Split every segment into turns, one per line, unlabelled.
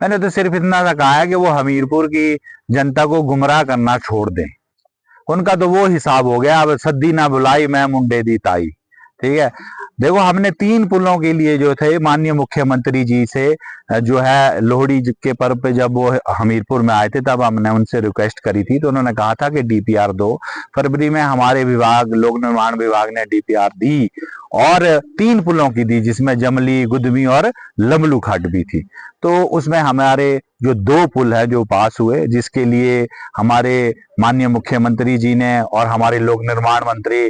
मैंने तो सिर्फ इतना सा कहा है कि वो हमीरपुर की जनता को गुमराह करना छोड़ दें। उनका तो वो हिसाब हो गया, अब सद्दी ना बुलाई मैं मुंडे दी ताई। ठीक है, देखो हमने 3 पुलों के लिए जो थे माननीय मुख्यमंत्री जी से जो है लोहड़ी के पर्व पे जब वो हमीरपुर में आए थे तब हमने उनसे रिक्वेस्ट करी थी, तो उन्होंने कहा था कि डीपीआर दो। फरवरी में हमारे विभाग लोक निर्माण विभाग ने डीपीआर दी और 3 पुलों की दी, जिसमें जमली, गुदमी और लमलू खड्ड भी थी। तो उसमें हमारे जो 2 पुल है जो पास हुए, जिसके लिए हमारे माननीय मुख्यमंत्री जी ने और हमारे लोक निर्माण मंत्री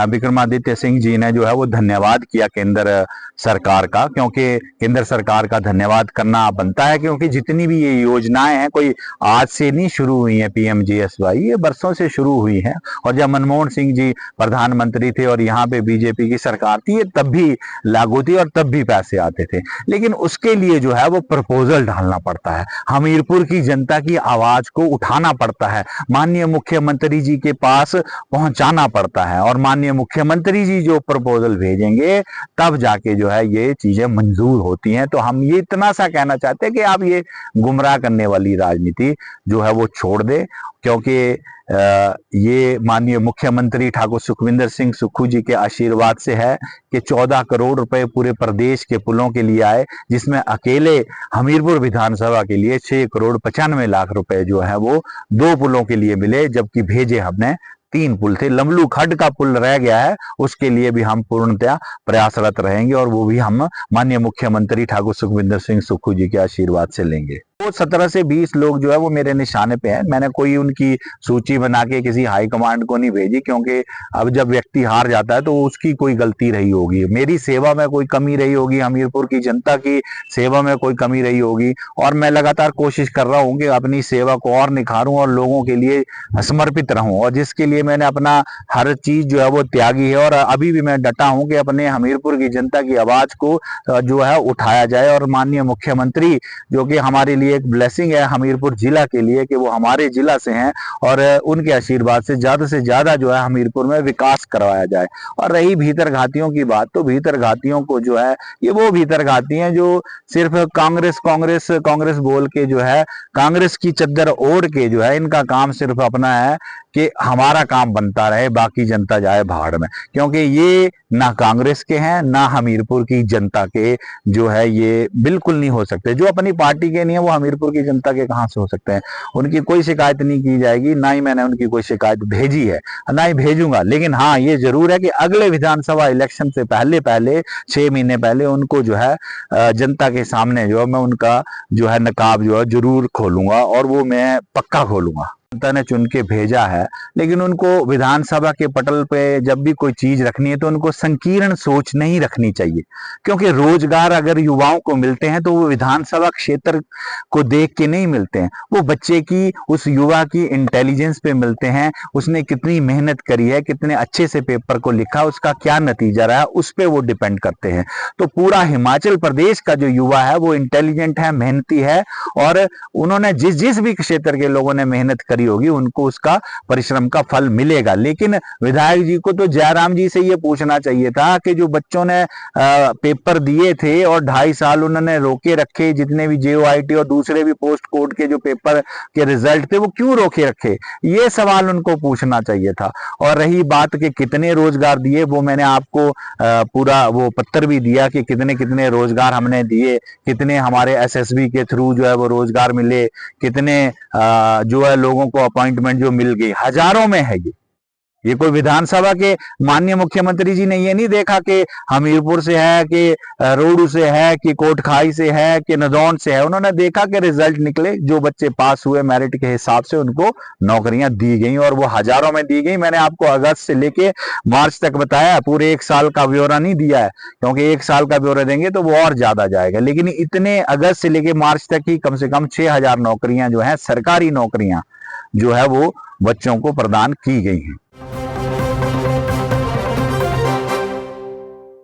विक्रमादित्य सिंह जी ने जो है वो धन्यवाद किया केंद्र सरकार का, क्योंकि केंद्र सरकार का धन्यवाद करना बनता है, क्योंकि जितनी भी ये योजनाएं हैं कोई आज से नहीं शुरू हुई हैं। पीएमजीएसवाई ये बरसों से शुरू हुई हैं, और जब मनमोहन सिंह जी प्रधानमंत्री थे और यहाँ पे बीजेपी की सरकार थी, ये तब भी लागू थी और तब भी पैसे आते थे। लेकिन उसके लिए जो है वो प्रपोजल डालना पड़ता है, हमीरपुर की जनता की आवाज को उठाना पड़ता है, माननीय मुख्यमंत्री जी के पास पहुंचाना पड़ता है, और माननीय मुख्यमंत्री जी जो प्रपोजल भेजेंगे तब जाके जो है ये चीजें मंजूर होती हैं। तो हम ये इतना सा कहना चाहते हैं कि आप ये गुमराह करने वाली राजनीति जो है वो छोड़ दे, क्योंकि ये माननीय मुख्यमंत्री ठाकुर सुखविंदर सिंह सुक्खू जी के आशीर्वाद से है कि 14 करोड़ रुपए पूरे प्रदेश के पुलों के लिए आए, जिसमें अकेले हमीरपुर विधानसभा के लिए 6 करोड़ 95 लाख रुपए जो है वो 2 पुलों के लिए मिले, जबकि भेजे हमने 3 पुल थे। लमलू खड्ड का पुल रह गया है, उसके लिए भी हम पूर्णतया प्रयासरत रहेंगे, और वो भी हम माननीय मुख्यमंत्री ठाकुर सुखविंदर सिंह सुक्खू जी के आशीर्वाद से लेंगे। वो 17 से 20 लोग जो है वो मेरे निशाने पे हैं। मैंने कोई उनकी सूची बना के किसी हाई कमांड को नहीं भेजी, क्योंकि अब जब व्यक्ति हार जाता है तो उसकी कोई गलती रही होगी, मेरी सेवा में कोई कमी रही होगी, हमीरपुर की जनता की सेवा में कोई कमी रही होगी, और मैं लगातार कोशिश कर रहा हूँ कि अपनी सेवा को और निखारूं और लोगों के लिए समर्पित रहूं, और जिसके लिए मैंने अपना हर चीज जो है वो त्यागी है। और अभी भी मैं डटा हूं कि अपने हमीरपुर की जनता की आवाज को जो है उठाया जाए, और माननीय मुख्यमंत्री जो कि हमारे लिए एक ब्लेसिंग है हमीरपुर जिला के लिए कि वो हमारे जिला से हैं, और उनके आशीर्वाद से ज्यादा जो है हमीरपुर में विकास करवाया जाए। और रही भीतर घातियों की बात, तो भीतर घातियों को जो है ये वो भीतर घाती हैं जो सिर्फ कांग्रेस कांग्रेस कांग्रेस बोल के जो है कांग्रेस की चद्दर ओढ़ के जो है इनका काम सिर्फ अपना है कि हमारा काम बनता रहे, बाकी जनता जाए भाड़ में, क्योंकि ये ना कांग्रेस के हैं ना हमीरपुर की जनता के जो है ये बिल्कुल नहीं हो सकते। जो अपनी पार्टी के नहीं है वो हमीरपुर की जनता के कहां से हो सकते हैं। उनकी कोई शिकायत नहीं की जाएगी, ना ही मैंने उनकी कोई शिकायत भेजी है, ना ही भेजूंगा। लेकिन हाँ ये जरूर है कि अगले विधानसभा इलेक्शन से पहले 6 महीने पहले उनको जो है जनता के सामने जो है मैं उनका जो है नकाब जो है जरूर खोलूंगा, और वो मैं पक्का खोलूंगा। जनता ने चुन के भेजा है, लेकिन उनको विधानसभा के पटल पे जब भी कोई चीज रखनी है तो उनको संकीर्ण सोच नहीं रखनी चाहिए, क्योंकि रोजगार अगर युवाओं को मिलते हैं तो वो विधानसभा क्षेत्र को देख के नहीं मिलते हैं, वो बच्चे की उस युवा की इंटेलिजेंस पे मिलते हैं, उसने कितनी मेहनत करी है, कितने अच्छे से पेपर को लिखा, उसका क्या नतीजा रहा, उस पर वो डिपेंड करते हैं। तो पूरा हिमाचल प्रदेश का जो युवा है वो इंटेलिजेंट है, मेहनती है, और उन्होंने जिस जिस भी क्षेत्र के लोगों ने मेहनत करी होगी उनको उसका परिश्रम का फल मिलेगा। लेकिन विधायक जी को तो जयराम जी से ये पूछना चाहिए था कि जो बच्चों ने पेपर दिए थे और 2.5 साल उन्होंने रोके रखे, जितने भी JOIT और दूसरे भी पोस्ट कोड के जो पेपर के रिजल्ट थे वो क्यों रोके रखे, ये सवाल उनको पूछना चाहिए था। और रही बात कि कितने रोजगार दिए, वो मैंने आपको पूरा वो पत्र भी दिया कि कितने कितने रोजगार हमने दिए, कितने हमारे SSB के थ्रू जो है वो रोजगार मिले, कितने जो है लोगों को अपॉइंटमेंट जो मिल गई, हजारों में है। ये कोई विधानसभा के माननीय मुख्यमंत्री जी ने ये नहीं देखा कि हमीरपुर से है कि रोडू से है कि कोटखाई से है कि नदौन से है, उन्होंने देखा कि रिजल्ट निकले, जो बच्चे पास हुए मेरिट के हिसाब से उनको नौकरियां दी गई, और वो हजारों में दी गई। मैंने आपको अगस्त से लेके मार्च तक बताया, पूरे 1 साल का ब्यौरा नहीं दिया है, क्योंकि 1 साल का ब्यौरा देंगे तो वो और ज्यादा जाएगा। लेकिन इतने अगस्त से लेके मार्च तक ही कम से कम 6000 नौकरियां जो है सरकारी नौकरियां जो है वो बच्चों को प्रदान की गई हैं।